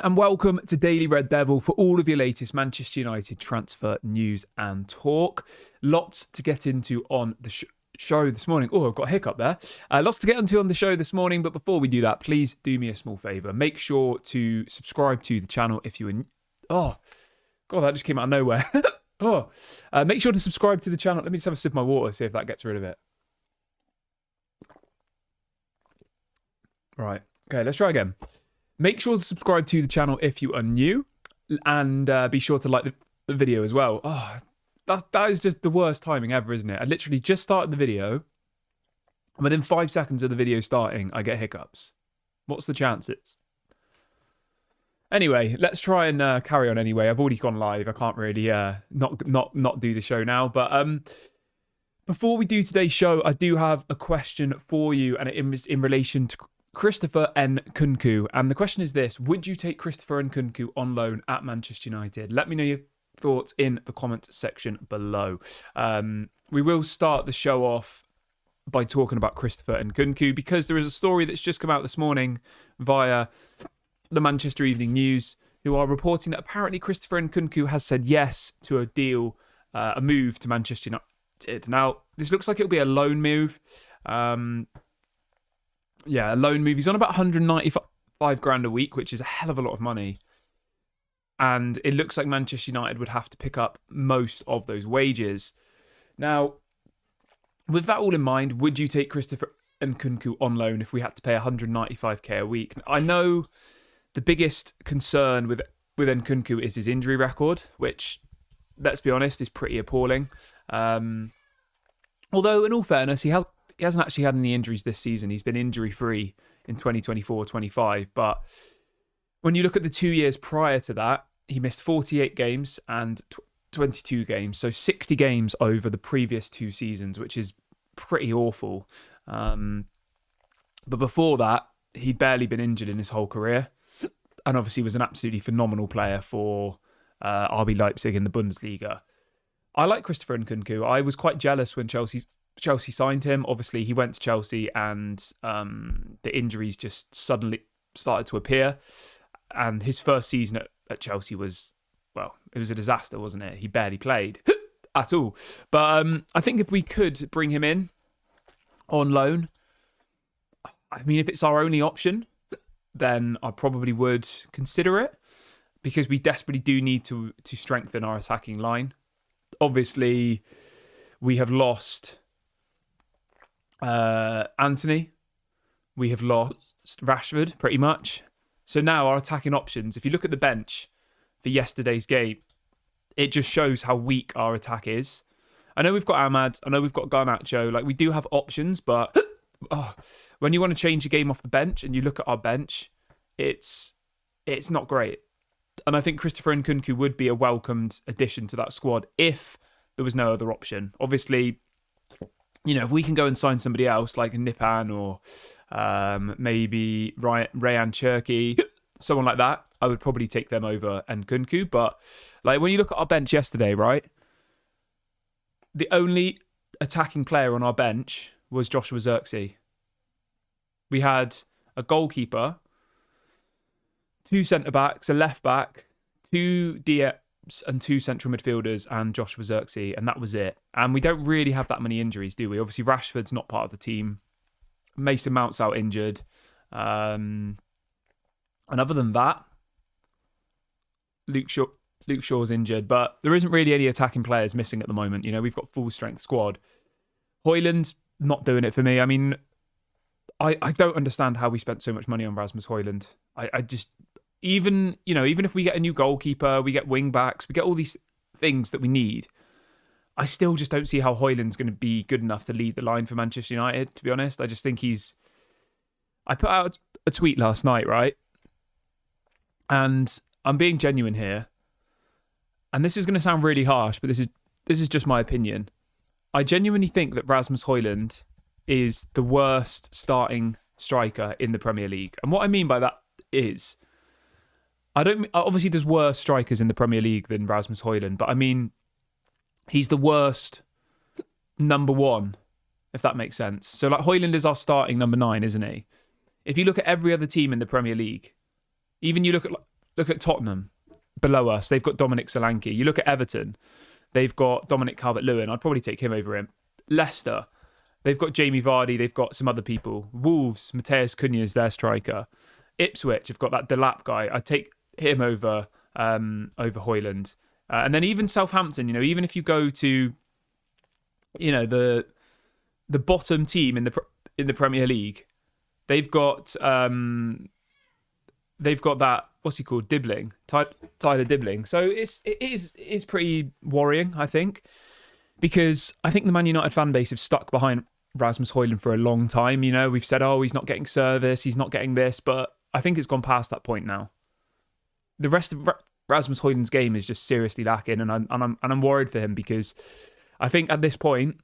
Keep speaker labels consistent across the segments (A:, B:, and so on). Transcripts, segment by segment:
A: And welcome to Daily Red Devil for all of your latest Manchester United transfer news and talk. Lots to get into on the show this morning. Oh, I've got a hiccup there. Lots to get into on the show this morning, but before we do that, please do me a small favour. Make sure to subscribe to the channel if you are... Oh, God, that just came out of nowhere. Make sure to subscribe to the channel. Let me just have a sip of my water, see if that gets rid of it. Right. Okay, let's try again. Make sure to subscribe to the channel if you are new, and be sure to like the video as well. Oh, that is just the worst timing ever, isn't it? I literally just started the video, and within 5 seconds of the video starting, I get hiccups. What's the chances? Anyway, let's try and carry on anyway. I've already gone live. I can't really not do the show now. But before we do today's show, I do have a question for you, and it is in relation to Christopher Nkunku. And the question is this: would you take Christopher Nkunku on loan at Manchester United? Let me know your thoughts in the comment section below. We will start the show off by talking about Christopher Nkunku, because there is a story that's just come out this morning via the Manchester Evening News, who are reporting that apparently Christopher Nkunku has said yes to a deal, a move to Manchester United. Now, this looks like it'll be a loan move. Yeah, a loan move. He's on about 195 grand a week, which is a hell of a lot of money. And it looks like Manchester United would have to pick up most of those wages. Now, with that all in mind, would you take Christopher Nkunku on loan if we had to pay 195k a week? I know the biggest concern with Nkunku is his injury record, which, let's be honest, is pretty appalling. Although, in all fairness, he hasn't actually had any injuries this season. He's been injury-free in 2024-25. But when you look at the 2 years prior to that, he missed 48 games and 22 games. So 60 games over the previous 2 seasons, which is pretty awful. But before that, he'd barely been injured in his whole career. And obviously was an absolutely phenomenal player for RB Leipzig in the Bundesliga. I like Christopher Nkunku. I was quite jealous when Chelsea signed him. Obviously, he went to Chelsea and the injuries just suddenly started to appear. And his first season at Chelsea was, well, it was a disaster, wasn't it? He barely played at all. But I think if we could bring him in on loan, I mean, if it's our only option, then I probably would consider it, because we desperately do need to strengthen our attacking line. Obviously, we have lost Anthony. We have lost Rashford, pretty much. So now our attacking options, if you look at the bench for yesterday's game, it just shows how weak our attack is. I know we've got Ahmad. I know we've got Garnacho. Like, we do have options, but when you want to change a game off the bench and you look at our bench, it's not great. And I think Christopher Nkunku would be a welcomed addition to that squad if there was no other option. Obviously, you know, if we can go and sign somebody else like Nipan or maybe Rayan Cherki, someone like that, I would probably take them over Nkunku. But like, when you look at our bench yesterday, right, the only attacking player on our bench was Joshua Zirkzee. We had a goalkeeper, 2 centre-backs, a left-back, 2 DMs and 2 central midfielders, and Joshua Zirkzee, and that was it. And we don't really have that many injuries, do we? Obviously, Rashford's not part of the team. Mason Mount's out injured. And other than that, Luke Shaw's injured, but there isn't really any attacking players missing at the moment. You know, we've got full-strength squad. Højlund, not doing it for me. I mean, I don't understand how we spent so much money on Rasmus Højlund. I just, even if we get a new goalkeeper, we get wing backs, we get all these things that we need, I still just don't see how Højlund's going to be good enough to lead the line for Manchester United, to be honest. I just think I put out a tweet last night, right? And I'm being genuine here. And this is going to sound really harsh, but this is just my opinion. I genuinely think that Rasmus Højlund is the worst starting striker in the Premier League. And what I mean by that is, obviously there's worse strikers in the Premier League than Rasmus Højlund, but I mean, he's the worst number 1, if that makes sense. So like, Højlund is our starting number 9, isn't he? If you look at every other team in the Premier League, even you look at look at Tottenham below us. They've got Dominic Solanke. You look at Everton. They've got Dominic Calvert-Lewin. I'd probably take him over him. Leicester, they've got Jamie Vardy. They've got some other people. Wolves, Mateus Cunha is their striker. Ipswich have got that Delap guy. I'd take him over Højlund. And then even Southampton, even if you go to, the bottom team in the Premier League, they've got that, what's he called, Dibbling, Tyler Dibbling. So it is pretty worrying, I think, because I think the Man United fan base have stuck behind Rasmus Højlund for a long time. We've said, he's not getting service, he's not getting this, but I think it's gone past that point now. The rest of Rasmus Højlund's game is just seriously lacking, and I'm worried for him, because I think at this point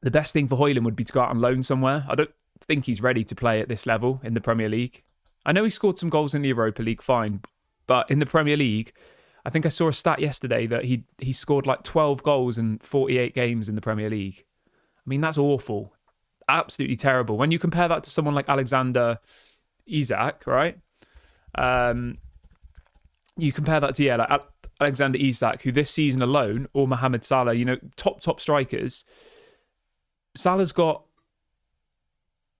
A: the best thing for Højlund would be to go out on loan somewhere. I don't think he's ready to play at this level in the Premier League. I know he scored some goals in the Europa League, fine, but in the Premier League, I think I saw a stat yesterday that he scored like 12 goals in 48 games in the Premier League. I mean, that's awful. Absolutely terrible. When you compare that to someone like Alexander Isak, right? You compare that to, like Alexander Isak, who this season alone, or Mohamed Salah, top strikers. Salah's got...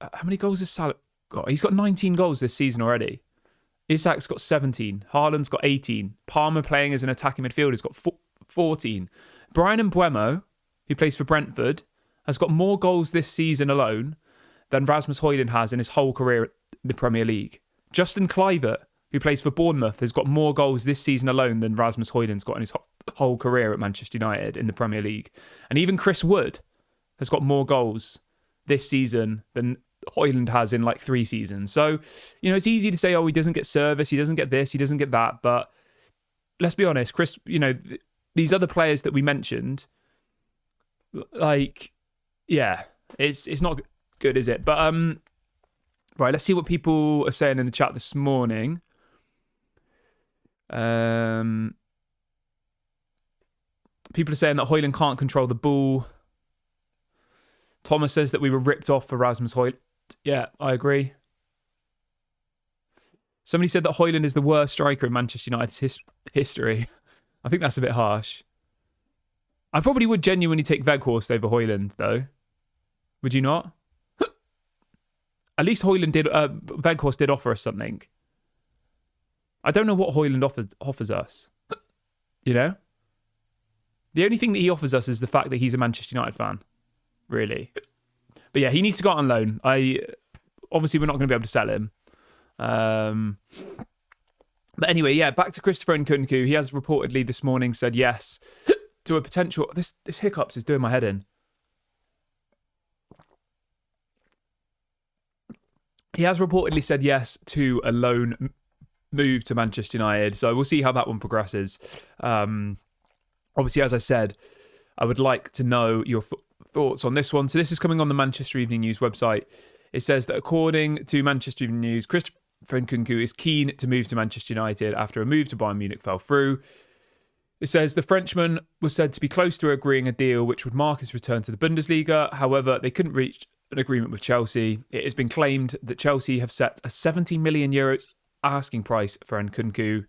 A: How many goals has Salah got? He's got 19 goals this season already. Isak's got 17. Haaland's got 18. Palmer, playing as an attacking midfielder, has got 14. Bryan Mbeumo, who plays for Brentford, has got more goals this season alone than Rasmus Højlund has in his whole career in the Premier League. Justin Kluivert, who plays for Bournemouth, has got more goals this season alone than Rasmus Højlund's got in his whole career at Manchester United in the Premier League. And even Chris Wood has got more goals this season than Højlund has in like 3 seasons. So, it's easy to say, he doesn't get service, he doesn't get this, he doesn't get that. But let's be honest, Chris, these other players that we mentioned, like, yeah, it's not good, is it? But, right, let's see what people are saying in the chat this morning. People are saying that Højlund can't control the ball. Thomas says that we were ripped off for Rasmus Højlund. Yeah, I agree. Somebody said that Højlund is the worst striker in Manchester United's history. I think that's a bit harsh. I probably would genuinely take Weghorst over Højlund, though. Would you not? At least Weghorst did offer us something. I don't know what Højlund offers us. The only thing that he offers us is the fact that he's a Manchester United fan. Really. But yeah, he needs to go out on loan. Obviously, we're not going to be able to sell him. But anyway, yeah, back to Christopher Nkunku. He has reportedly this morning said yes to a potential... This hiccups is doing my head in. He has reportedly said yes to a loan move to Manchester United. So we'll see how that one progresses. Obviously, as I said, I would like to know your thoughts on this one. So this is coming on the Manchester Evening News website. It says that according to Manchester Evening News, Christopher Nkunku is keen to move to Manchester United after a move to Bayern Munich fell through. It says the Frenchman was said to be close to agreeing a deal which would mark his return to the Bundesliga. However, they couldn't reach an agreement with Chelsea. It has been claimed that Chelsea have set a 70 million euros asking price for Nkunku.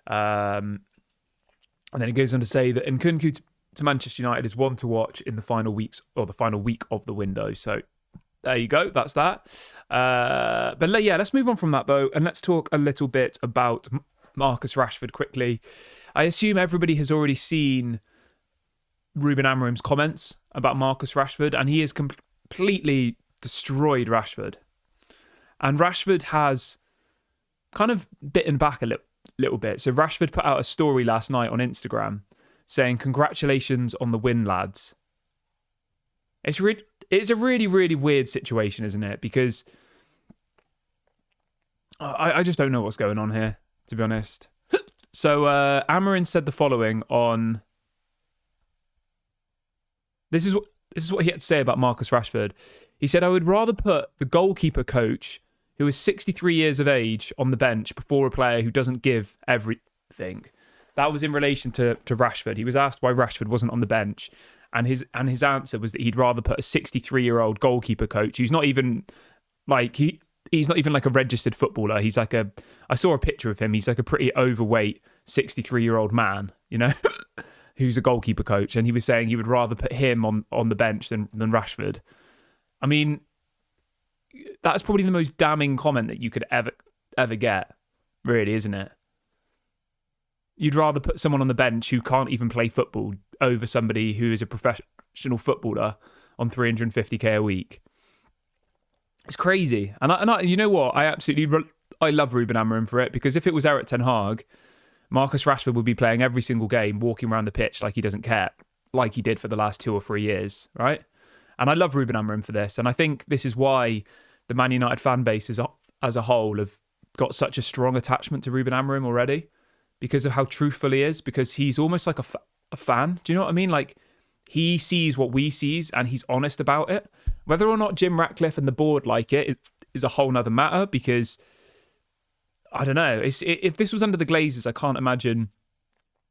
A: And then it goes on to say that Nkunku to Manchester United is one to watch in the final weeks or the final week of the window. So there you go. That's that. But yeah, let's move on from that though. And let's talk a little bit about Marcus Rashford quickly. I assume everybody has already seen Ruben Amorim's comments about Marcus Rashford, and he has completely destroyed Rashford. And Rashford has kind of bitten back a little bit. So Rashford put out a story last night on Instagram saying, "Congratulations on the win, lads." It's a really, really weird situation, isn't it? Because I just don't know what's going on here, to be honest. So Amorim said the following on... This is what he had to say about Marcus Rashford. He said, "I would rather put the goalkeeper coach, who is 63 years of age, on the bench before a player who doesn't give everything." That was in relation to Rashford. He was asked why Rashford wasn't on the bench, and his answer was that he'd rather put a 63-year-old goalkeeper coach who's not even like he's not even like a registered footballer. He's like I saw a picture of him. He's like a pretty overweight 63-year-old man, you know, who's a goalkeeper coach. And he was saying he would rather put him on the bench than Rashford. I mean, that's probably the most damning comment that you could ever get, really, isn't it? You'd rather put someone on the bench who can't even play football over somebody who is a professional footballer on 350k a week. It's crazy. And I you know what? I love Ruben Amorim for it, because if it was Erik ten Hag, Marcus Rashford would be playing every single game, walking around the pitch like he doesn't care, like he did for the last 2 or 3 years, right? And I love Ruben Amorim for this. And I think this is why the Man United fan base as a whole have got such a strong attachment to Ruben Amorim already, because of how truthful he is, because he's almost like a fan. Do you know what I mean? Like, he sees what we sees and he's honest about it. Whether or not Jim Ratcliffe and the board like it is a whole nother matter, because I don't know. If this was under the Glazers, I can't imagine.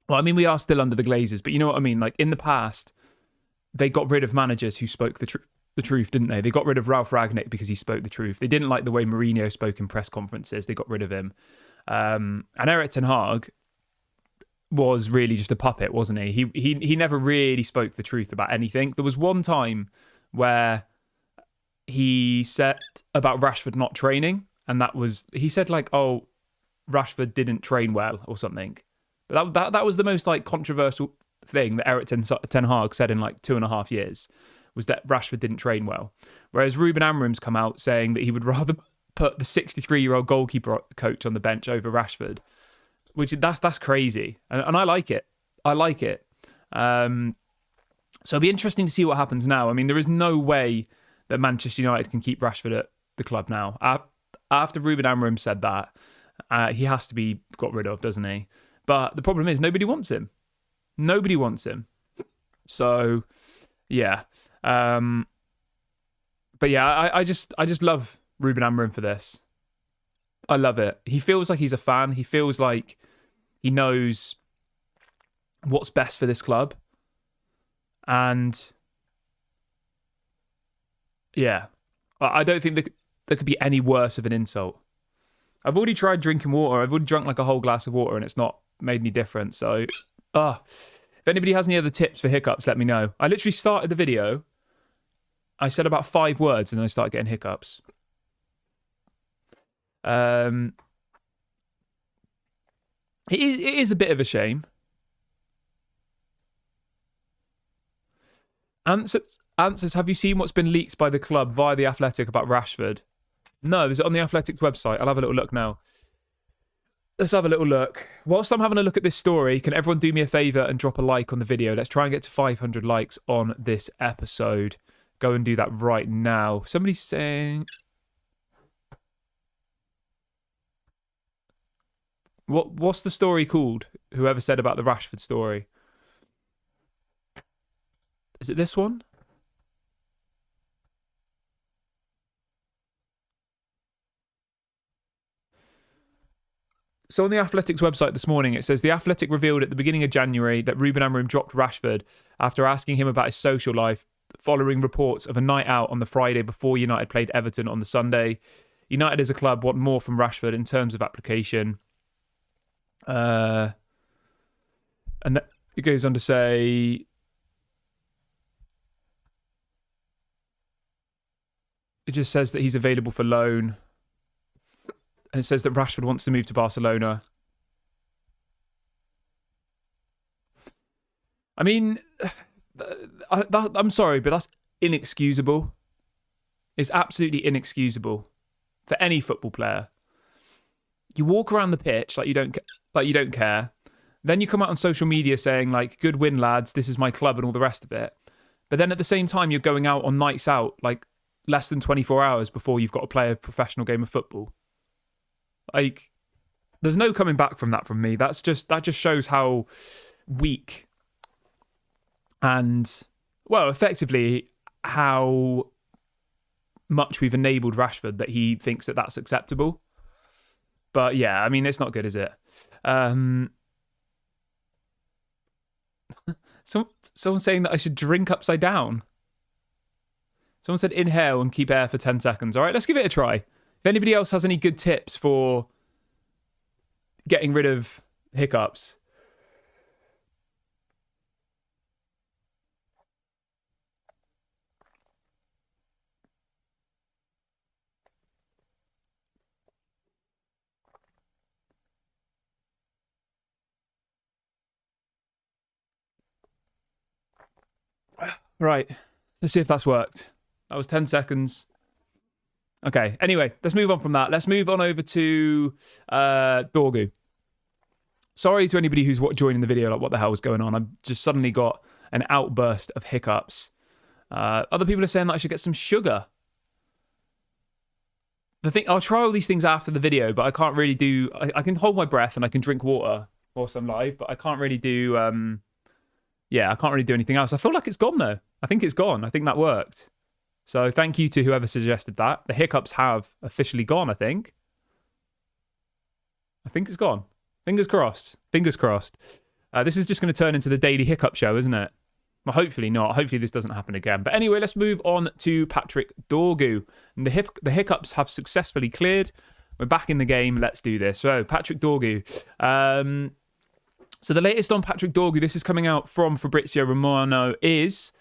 A: Well, I mean, we are still under the Glazers, but you know what I mean? Like, in the past, they got rid of managers who spoke the truth, didn't they? They got rid of Ralph Rangnick because he spoke the truth. They didn't like the way Mourinho spoke in press conferences. They got rid of him. And Erik ten Hag was really just a puppet, wasn't he? He never really spoke the truth about anything. There was one time where he said about Rashford not training, and he said like, "Oh, Rashford didn't train well" or something. But that was the most like controversial thing that Erik ten Hag said in like 2.5 years, was that Rashford didn't train well. Whereas Ruben Amorim's come out saying that he would rather put the 63-year-old goalkeeper coach on the bench over Rashford, which that's crazy, and I like it. I like it. So it'll be interesting to see what happens now. I mean, there is no way that Manchester United can keep Rashford at the club now. After Ruben Amorim said that, he has to be got rid of, doesn't he? But the problem is nobody wants him. Nobody wants him. So, yeah. But yeah, I just love Ruben Amorim for this. I love it. He feels like he's a fan. He feels like he knows what's best for this club. And yeah, I don't think there could be any worse of an insult. I've already tried drinking water. I've already drunk like a whole glass of water and it's not made any difference. So, if anybody has any other tips for hiccups, let me know. I literally started the video. I said about 5 words and then I started getting hiccups. It is a bit of a shame. Answers, have you seen what's been leaked by the club via The Athletic about Rashford? No, is it on The Athletic's website? I'll have a little look now. Let's have a little look. Whilst I'm having a look at this story, can everyone do me a favour and drop a like on the video? Let's try and get to 500 likes on this episode. Go and do that right now. Somebody's saying... What's the story called? Whoever said about the Rashford story. Is it this one? So on The Athletic's website this morning, it says The Athletic revealed at the beginning of January that Ruben Amorim dropped Rashford after asking him about his social life following reports of a night out on the Friday before United played Everton on the Sunday. United as a club want more from Rashford in terms of application. And it goes on to say... It just says that he's available for loan. And it says that Rashford wants to move to Barcelona. I mean, I'm sorry, but that's inexcusable. It's absolutely inexcusable for any football player. You walk around the pitch like you don't care. Then you come out on social media saying like, "Good win, lads. This is my club," and all the rest of it. But then at the same time, you're going out on nights out like less than 24 hours before you've got to play a professional game of football. Like, there's no coming back from that from me. That just shows how weak and, well, effectively how much we've enabled Rashford that he thinks that that's acceptable. But yeah, I mean, it's not good, is it? Someone saying that I should drink upside down. Someone said inhale and keep air for 10 seconds. All right, let's give it a try. If anybody else has any good tips for getting rid of hiccups. Right. Let's see if that's worked. That was 10 seconds. Okay. Anyway, let's move on from that. Let's move on over to Dorgu. Sorry to anybody who's joining the video, like what the hell was going on. I've just suddenly got an outburst of hiccups. Other people are saying that I should get some sugar. I'll try all these things after the video, but I can't really do... I can hold my breath and I can drink water whilst I'm live, but I can't really do... I can't really do anything else. I feel like it's gone, though. I think it's gone. I think that worked. So thank you to whoever suggested that. The hiccups have officially gone, I think. I think it's gone. Fingers crossed. Fingers crossed. This is just going to turn into the daily hiccup show, isn't it? Well, hopefully not. Hopefully this doesn't happen again. But anyway, let's move on to Patrick Dorgu. And the hiccups have successfully cleared. We're back in the game. Let's do this. So, Patrick Dorgu. So the latest on Patrick Dorgu, this is coming out from Fabrizio Romano, is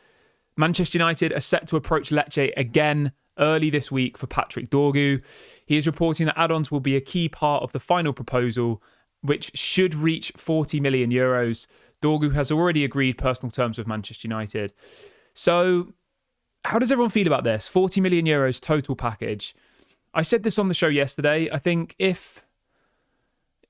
A: Manchester United are set to approach Lecce again early this week for Patrick Dorgu. He is reporting that add-ons will be a key part of the final proposal, which should reach 40 million euros. Dorgu has already agreed personal terms with Manchester United. So how does everyone feel about this? 40 million euros total package. I said this on the show yesterday. I think if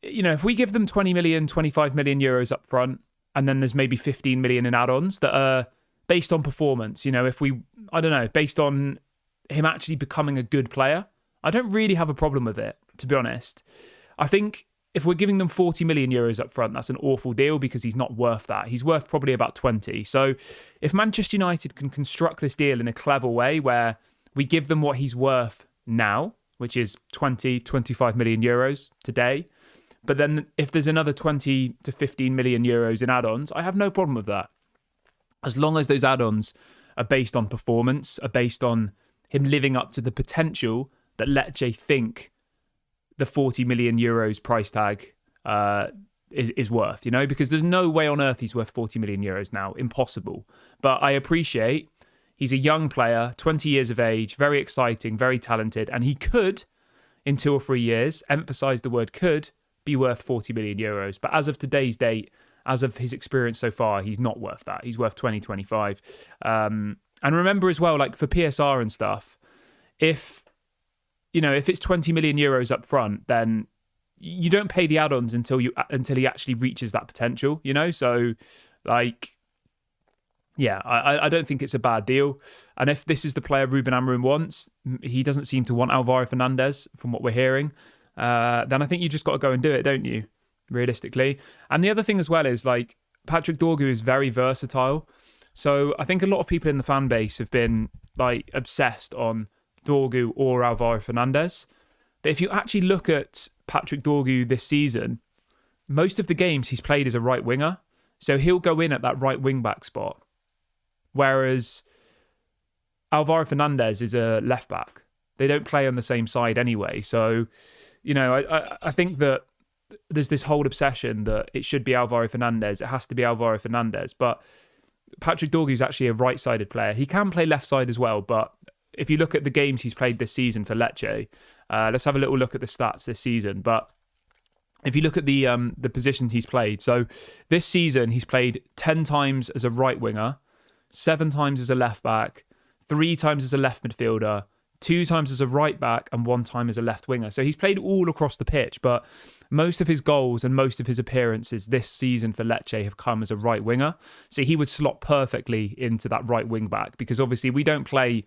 A: we give them 20 million, 25 million euros up front, and then there's maybe 15 million in add-ons that are based on performance, based on him actually becoming a good player, I don't really have a problem with it, to be honest. I think if we're giving them 40 million euros up front, that's an awful deal because he's not worth that. He's worth probably about 20. So if Manchester United can construct this deal in a clever way where we give them what he's worth now, which is 20, 25 million euros today, but then if there's another 20 to 15 million euros in add-ons, I have no problem with that. As long as those add-ons are based on performance, are based on him living up to the potential that Lecce think the 40 million euros price tag is worth, because there's no way on earth he's worth 40 million euros now. Impossible. But I appreciate he's a young player, 20 years of age, very exciting, very talented, and he could, in 2 or 3 years, emphasize the word could, be worth 40 million euros. But as of today's date, as of his experience so far, he's not worth that. He's worth 20, 25. And remember as well, like for PSR and stuff, if it's 20 million euros up front, then you don't pay the add-ons until he actually reaches that potential, So, I don't think it's a bad deal. And if this is the player Ruben Amorim wants, he doesn't seem to want Alvaro Fernandez, from what we're hearing. Then I think you just got to go and do it, don't you? Realistically. And the other thing as well is Patrick Dorgu is very versatile. So I think a lot of people in the fan base have been obsessed on Dorgu or Alvaro Fernandez. But if you actually look at Patrick Dorgu this season, most of the games he's played as a right winger. So he'll go in at that right wing back spot. Whereas Alvaro Fernandez is a left back. They don't play on the same side anyway. So, I think that there's this whole obsession that it should be Alvaro Fernandez. It has to be Alvaro Fernandez. But Patrick Dorgu is actually a right-sided player. He can play left side as well. But if you look at the games he's played this season for Lecce, let's have a little look at the stats this season. But if you look at the positions he's played, so this season he's played 10 times as a right winger, 7 times as a left back, 3 times as a left midfielder, 2 times as a right back, and 1 time as a left winger. So he's played all across the pitch, but most of his goals and most of his appearances this season for Lecce have come as a right winger. So he would slot perfectly into that right wing back, because obviously we don't play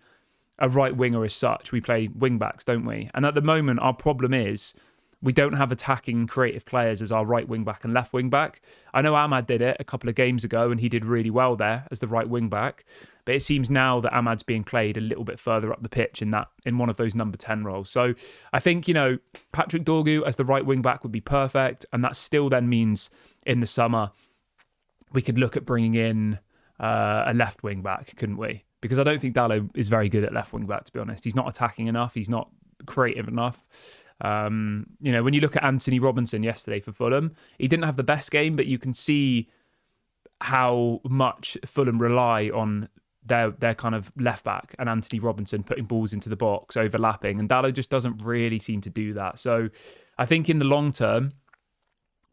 A: a right winger as such. We play wing backs, don't we? And at the moment, our problem is we don't have attacking creative players as our right wing back and left wing back. I know Ahmad did it a couple of games ago and he did really well there as the right wing back. But it seems now that Ahmad's being played a little bit further up the pitch in one of those number 10 roles. So I think, Patrick Dorgu as the right wing back would be perfect. And that still then means in the summer, we could look at bringing in a left wing back, couldn't we? Because I don't think Dallo is very good at left wing back, to be honest. He's not attacking enough. He's not creative enough. When you look at Anthony Robinson yesterday for Fulham, he didn't have the best game, but you can see how much Fulham rely on their kind of left back and Anthony Robinson putting balls into the box, overlapping, and Dalot just doesn't really seem to do that. So I think in the long term,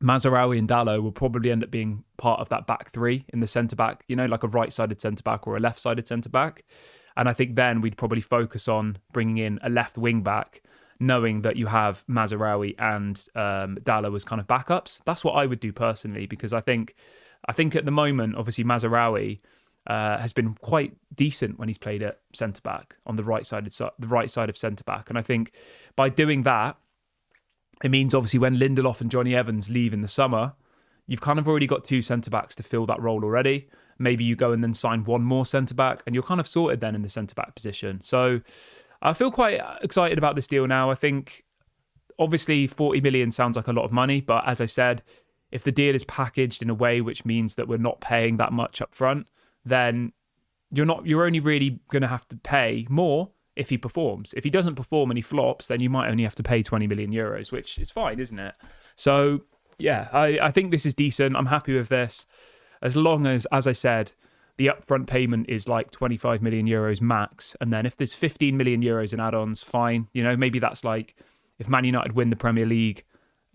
A: Mazraoui and Dalot will probably end up being part of that back three in the centre back, like a right-sided centre back or a left-sided centre back. And I think then we'd probably focus on bringing in a left wing back, knowing that you have Mazraoui and Dalot as kind of backups. That's what I would do personally, because I think at the moment, obviously Mazraoui has been quite decent when he's played at centre back on the right side of centre back, and I think by doing that, it means obviously when Lindelof and Johnny Evans leave in the summer, you've kind of already got two centre backs to fill that role already. Maybe you go and then sign one more centre back, and you're kind of sorted then in the centre back position. So I feel quite excited about this deal now. I think obviously 40 million sounds like a lot of money, but as I said, if the deal is packaged in a way which means that we're not paying that much up front, then you're only really going to have to pay more if he performs. If he doesn't perform and he flops, then you might only have to pay 20 million euros, which is fine, isn't it? So yeah, I think this is decent. I'm happy with this. As long as I said, the upfront payment is like 25 million euros max. And then if there's 15 million euros in add-ons, fine. Maybe that's like if Man United win the Premier League,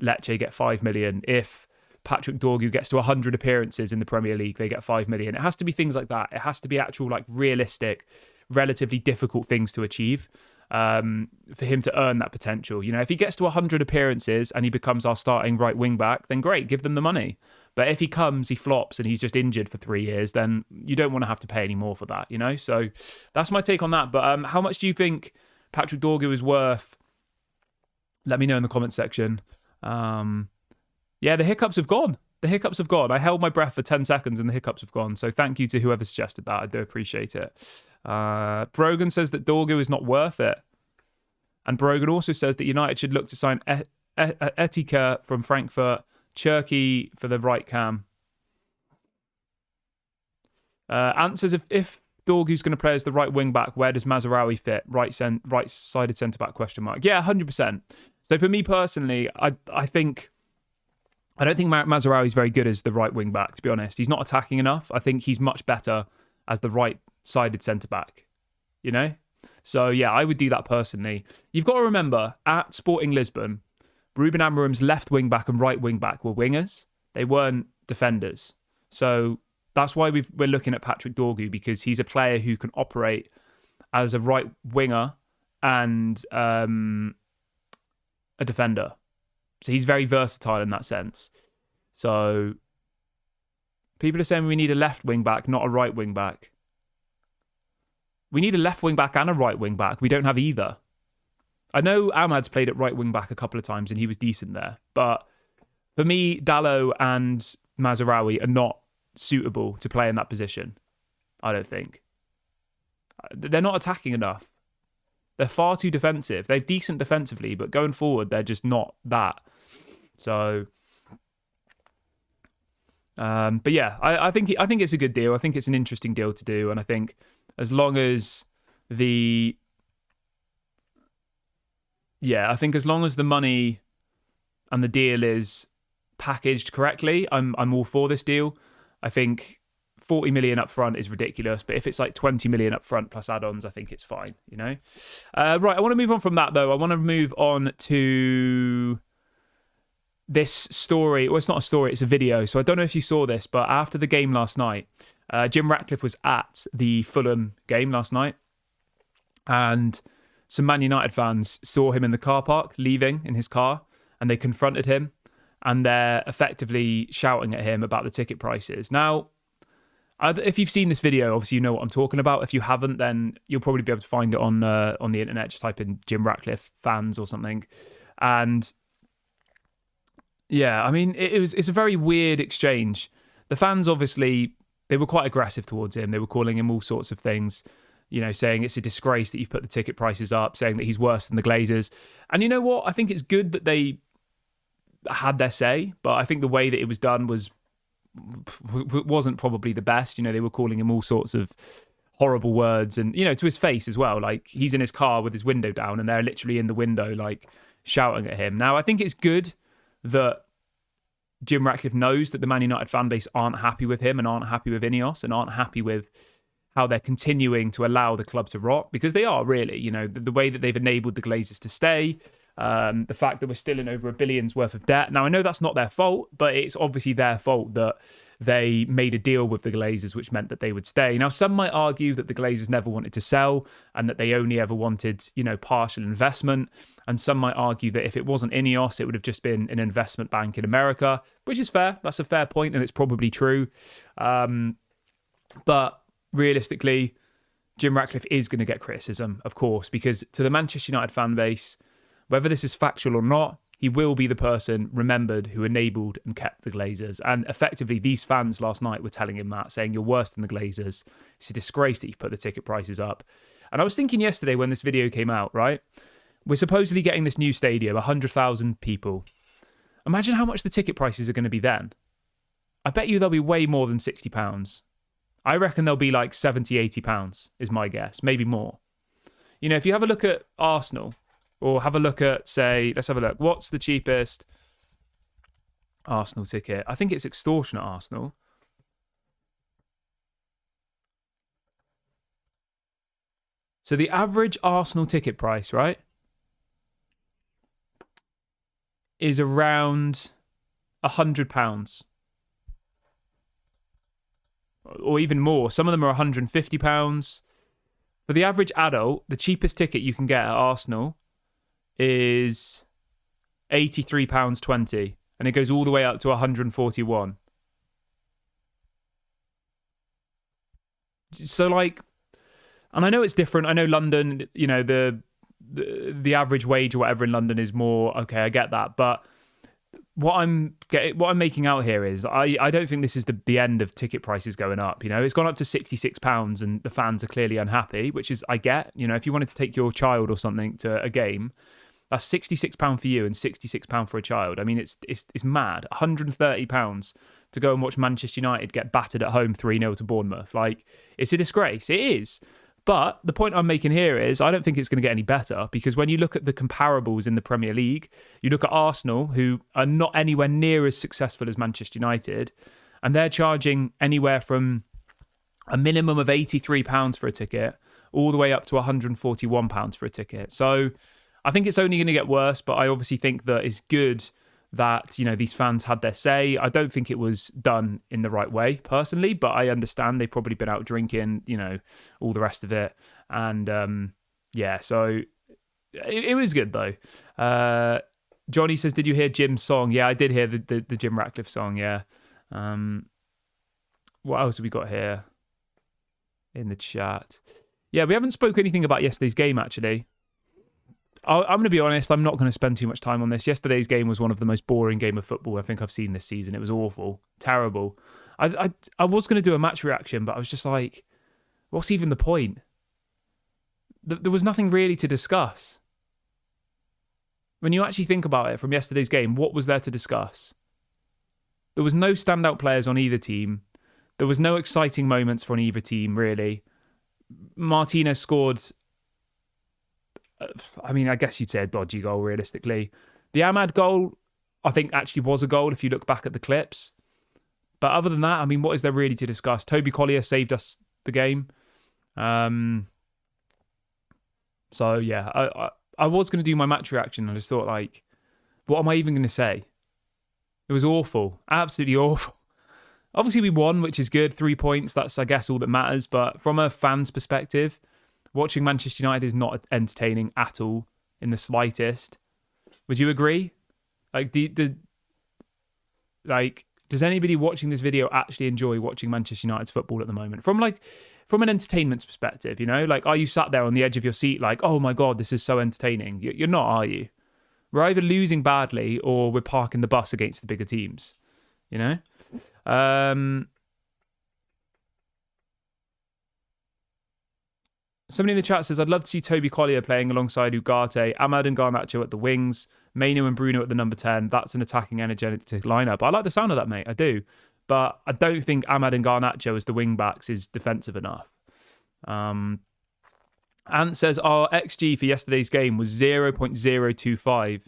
A: Lecce get 5 million. If Patrick Dorgu gets to 100 appearances in the Premier League, they get 5 million. It has to be things like that. It has to be actual, like, realistic, relatively difficult things to achieve for him to earn that potential. If he gets to 100 appearances and he becomes our starting right wing back, then great, give them the money. But if he flops and he's just injured for 3 years, then you don't want to have to pay any more for that, So that's my take on that. But how much do you think Patrick Dorgu is worth? Let me know in the comments section. Yeah, the hiccups have gone. I held my breath for 10 seconds and the hiccups have gone. So thank you to whoever suggested that. I do appreciate it. Brogan says that Dorgu is not worth it. And Brogan also says that United should look to sign Etika from Frankfurt, Cherky for the right cam. Answers, if Dorgu's going to play as the right wing back, where does Mazraoui fit? Right-sided centre-back, question mark. Yeah, 100%. So for me personally, I don't think Mazraoui is very good as the right wing back, to be honest. He's not attacking enough. I think he's much better as the right-sided centre-back, So, yeah, I would do that personally. You've got to remember, at Sporting Lisbon, Ruben Amorim's left wing-back and right wing-back were wingers. They weren't defenders. So that's why we're looking at Patrick Dorgu, because he's a player who can operate as a right winger and a defender. So he's very versatile in that sense. So people are saying we need a left wing back, not a right wing back. We need a left wing back and a right wing back. We don't have either. I know Ahmad's played at right wing back a couple of times and he was decent there. But for me, Dalot and Mazraoui are not suitable to play in that position. I don't think. They're not attacking enough. They're far too defensive. They're decent defensively, but going forward, they're just not that. So, but yeah, I think it's a good deal. I think it's an interesting deal to do, and I think as long as the money and the deal is packaged correctly, I'm all for this deal. I think 40 million up front is ridiculous, but if it's like 20 million up front plus add-ons, I think it's fine, Right, I want to move on from that, though. I want to move on to this story. Well, it's not a story, it's a video. So I don't know if you saw this, but after the game last night, Jim Ratcliffe was at the Fulham game last night, and some Man United fans saw him in the car park, leaving in his car, and they confronted him, and they're effectively shouting at him about the ticket prices. Now, if you've seen this video, obviously you know what I'm talking about. If you haven't, then you'll probably be able to find it on the internet. Just type in Jim Ratcliffe fans or something. And yeah, I mean, it's a very weird exchange. The fans, obviously, they were quite aggressive towards him. They were calling him all sorts of things, saying it's a disgrace that you've put the ticket prices up, saying that he's worse than the Glazers. And you know what? I think it's good that they had their say, but I think the way that it was done wasn't probably the best. They were calling him all sorts of horrible words and, to his face as well. Like, he's in his car with his window down and they're literally in the window, like, shouting at him. Now, I think it's good that Jim Ratcliffe knows that the Man United fan base aren't happy with him and aren't happy with Ineos and aren't happy with how they're continuing to allow the club to rot, because they are really, the way that they've enabled the Glazers to stay, the fact that we're still in over $1 billion's worth of debt. Now, I know that's not their fault, but it's obviously their fault that they made a deal with the Glazers, which meant that they would stay. Now, some might argue that the Glazers never wanted to sell and that they only ever wanted, partial investment. And some might argue that if it wasn't Ineos, it would have just been an investment bank in America, which is fair. That's a fair point, and it's probably true. But realistically, Jim Ratcliffe is going to get criticism, of course, because to the Manchester United fan base, whether this is factual or not, he will be the person remembered who enabled and kept the Glazers. And effectively, these fans last night were telling him that, saying, you're worse than the Glazers. It's a disgrace that you've put the ticket prices up. And I was thinking yesterday when this video came out, right? We're supposedly getting this new stadium, 100,000 people. Imagine how much the ticket prices are going to be then. I bet you they'll be way more than £60. I reckon they'll be like £70, £80 is my guess, maybe more. If you have a look at Arsenal, or have a look at, say, let's have a look. What's the cheapest Arsenal ticket? I think it's extortionate Arsenal. So the average Arsenal ticket price, right, is around £100. Or even more. Some of them are £150. For the average adult, the cheapest ticket you can get at Arsenal is £83.20, and it goes all the way up to £141. So, like, and I know it's different. I know London, the average wage or whatever in London is more. Okay, I get that, but what I'm making out here is I don't think this is the end of ticket prices going up. It's gone up to £66 and the fans are clearly unhappy, which is, I get. If you wanted to take your child or something to a game, that's £66 for you and £66 for a child. I mean, it's mad. £130 to go and watch Manchester United get battered at home 3-0 to Bournemouth. Like, it's a disgrace. It is. But the point I'm making here is I don't think it's going to get any better, because when you look at the comparables in the Premier League, you look at Arsenal, who are not anywhere near as successful as Manchester United, and they're charging anywhere from a minimum of £83 for a ticket all the way up to £141 for a ticket. So I think it's only going to get worse, but I obviously think that it's good that, these fans had their say. I don't think it was done in the right way, personally, but I understand they've probably been out drinking, all the rest of it. And, so it was good, though. Johnny says, did you hear Jim's song? Yeah, I did hear the Jim Ratcliffe song, yeah. What else have we got here in the chat? Yeah, we haven't spoke anything about yesterday's game, actually. I'm going to be honest, I'm not going to spend too much time on this. Yesterday's game was one of the most boring game of football I think I've seen this season. It was awful, terrible. I was going to do a match reaction, but I was just like, what's even the point? There was nothing really to discuss. When you actually think about it from yesterday's game, what was there to discuss? There was no standout players on either team. There was no exciting moments for either team, really. Martinez scored, I mean, I guess you'd say a dodgy goal, realistically. The Ahmad goal, I think, actually was a goal if you look back at the clips. But other than that, I mean, what is there really to discuss? Toby Collier saved us the game. So, yeah, I was going to do my match reaction. I just thought, like, what am I even going to say? It was awful. Absolutely awful. Obviously, we won, which is good. 3 points. That's, I guess, all that matters. But from a fan's perspective, watching Manchester United is not entertaining at all, in the slightest. Would you agree? Like, does anybody watching this video actually enjoy watching Manchester United's football at the moment? From an entertainment perspective, Like, are you sat there on the edge of your seat like, oh my God, this is so entertaining? You're not, are you? We're either losing badly or we're parking the bus against the bigger teams, Somebody in the chat says, I'd love to see Toby Collier playing alongside Ugarte, Ahmad and Garnacho at the wings, Maino and Bruno at the number 10. That's an attacking, energetic lineup. I like the sound of that, mate. I do. But I don't think Ahmad and Garnacho as the wing backs is defensive enough. Ant says our XG for yesterday's game was 0.025.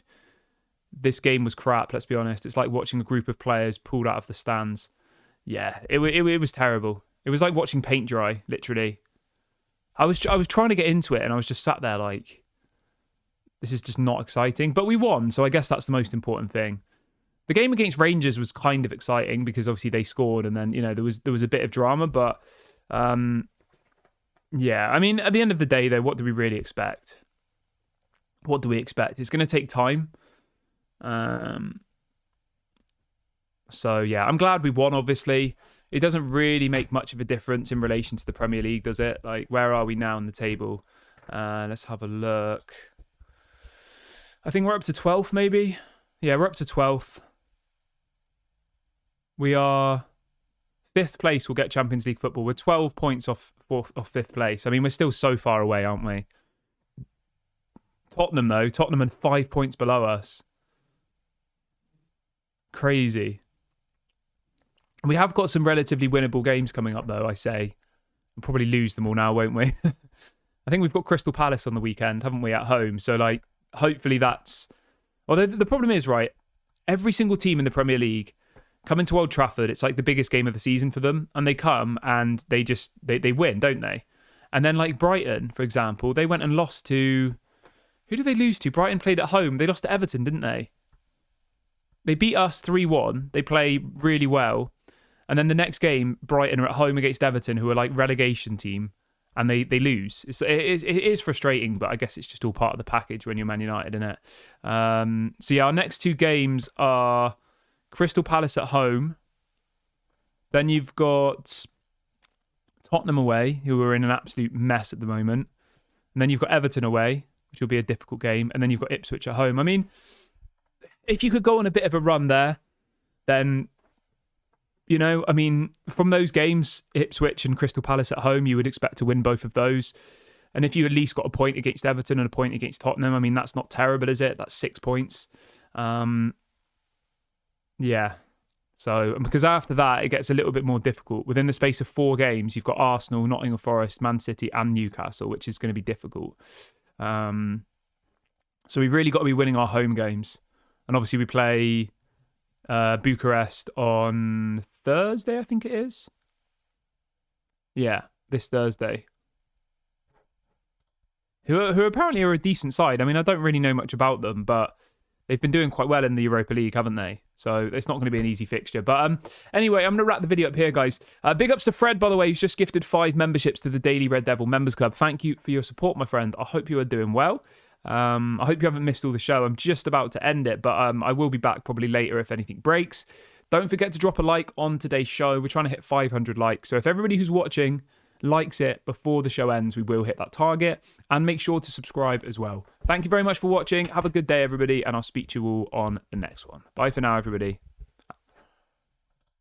A: This game was crap, let's be honest. It's like watching a group of players pulled out of the stands. Yeah, it was terrible. It was like watching paint dry, literally. I was trying to get into it and I was just sat there like, this is just not exciting. But we won, so I guess that's the most important thing. The game against Rangers was kind of exciting because obviously they scored and then, there was a bit of drama. But, yeah, I mean, at the end of the day, though, what do we really expect? What do we expect? It's going to take time. So, yeah, I'm glad we won, obviously. It doesn't really make much of a difference in relation to the Premier League, does it? Like, where are we now in the table? Let's have a look. I think we're up to 12th, maybe. Yeah, we're up to 12th. We are 5th place. We'll get Champions League football. We're 12 points off 5th place. I mean, we're still so far away, aren't we? Tottenham, though. Tottenham are 5 points below us. Crazy. We have got some relatively winnable games coming up, though, I say. We'll probably lose them all now, won't we? I think we've got Crystal Palace on the weekend, haven't we, at home? So, like, hopefully that's... Well, the problem is, right, every single team in the Premier League coming to Old Trafford, it's like the biggest game of the season for them. And they come and they just, they win, don't they? And then, like, Brighton, for example, they went and lost to... Who did they lose to? Brighton played at home. They lost to Everton, didn't they? They beat us 3-1. They play really well. And then the next game, Brighton are at home against Everton, who are like relegation team, and they lose. It is frustrating, but I guess it's just all part of the package when you're Man United, isn't it? So yeah, our next two games are Crystal Palace at home. Then you've got Tottenham away, who are in an absolute mess at the moment. And then you've got Everton away, which will be a difficult game. And then you've got Ipswich at home. I mean, if you could go on a bit of a run there, then... I mean, from those games, Ipswich and Crystal Palace at home, you would expect to win both of those. And if you at least got a point against Everton and a point against Tottenham, I mean, that's not terrible, is it? That's 6 points. Yeah. So, because after that, it gets a little bit more difficult. Within the space of 4 games, you've got Arsenal, Nottingham Forest, Man City and Newcastle, which is going to be difficult. So we've really got to be winning our home games. And obviously we play... Bucharest on Thursday, I think it is. Yeah, this Thursday. Who apparently are a decent side. I mean, I don't really know much about them, but they've been doing quite well in the Europa League, haven't they? So it's not going to be an easy fixture. But anyway, I'm going to wrap the video up here, guys. Big ups to Fred, by the way, who's just gifted 5 memberships to the Daily Red Devil Members Club. Thank you for your support, my friend. I hope you are doing well. I hope you haven't missed all the show. I'm just about to end it, but I will be back probably later if anything breaks. Don't forget to drop a like on today's show. We're trying to hit 500 likes. So if everybody who's watching likes it before the show ends, we will hit that target. And make sure to subscribe as well. Thank you very much for watching. Have a good day, everybody, and I'll speak to you all on the next one. Bye for now, everybody.